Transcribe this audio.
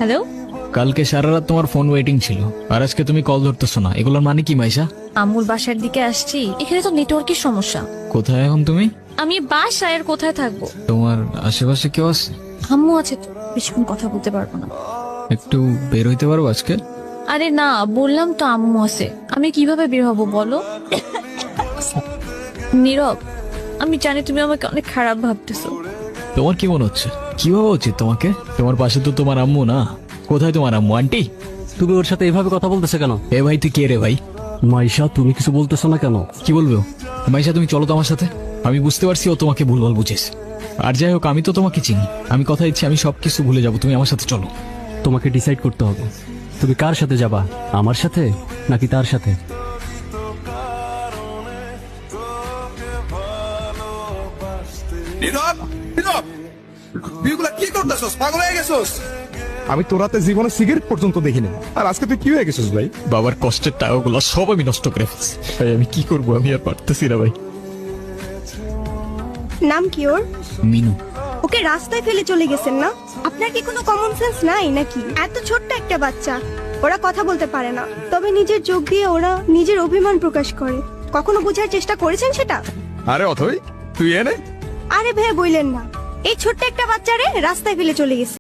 Hello, কালকে সারা রাত তোমার ফোন ওয়েটিং ছিল, আর আজকে তুমি কল ধরতেছো না, এগুলোর মানে কি মাইশা? আম্মুর বাসার দিকে আসছি, এখানে তো নেটওয়ার্কের সমস্যা। কোথায় এখন তুমি? আমি বাসায়, আর কোথায় থাকবো? তোমার আশেপাশে কেউ আছে? আম্মু আছে তো, বেশিক্ষণ কথা বলতে পারবো না। একটু বের হইতে পারবো আজকে? আরে না, বললাম তো আম্মু আছে, আমি কিভাবে বের হবো বলো? নীরব, আমি জানি তুমি আমাকে অনেক খারাপ ভাবতেছো। তোমার কি মনে হচ্ছে? কি ভাবা উচিত তোমাকে? তোমার পাশে তো তোমার আম্মু না। কোথায় তোমার আম্মু? আন্টি? তুমি ওর সাথে এভাবে কথা বলতেছো কেন? এ ভাই, তুই কে রে ভাই? মাইশা, তুমি কিছু বলতেছো না কেন? কি বলবো? মাইশা, তুমি চলো তো আমার সাথে। আমি বুঝতে পারছি ও তোমাকে ভুলভাল বুঝেছে। আর যাই হোক, আমি তো তোমাকে চিনি। আমি কথা দিচ্ছি, আমি সবকিছু ভুলে যাবো, তুমি আমার সাথে চলো। তোমাকে ডিসাইড করতে হবে, তুমি কার সাথে যাবা, আমার সাথে নাকি তার সাথে? নীরব, নীরব, তুই এগুলা কি করতেছস? পাগল হয়ে গেছস? আমি তোর রাতে জীবনে সিগারেট পর্যন্ত দেখিনি, আর আজকে তুই কি হয়ে গেছিস ভাই? বাবার কষ্টের টাকাগুলো সব আমি নষ্ট করে ফেলছি ভাই। আমি কি করবো? আমি আর পারতেছি না ভাই। নাম কি ওর? মিনু। ওকে রাস্তায় ফেলে চলে গেছেন না? আপনার কি কোনো কমন সেন্স নাই নাকি? এত ছোট্ট একটা বাচ্চা, ওরা কথা বলতে পারে না, তবে নিজের চোখ দিয়ে ওরা নিজের অভিমান প্রকাশ করে। কখনো বোঝার চেষ্টা করেছেন সেটা? আরে অথই, তুই এনে আরে ভাই বললেন না, এই ছোট্ট একটা বাচ্চারে রাস্তায় ফেলে চলে গেছে।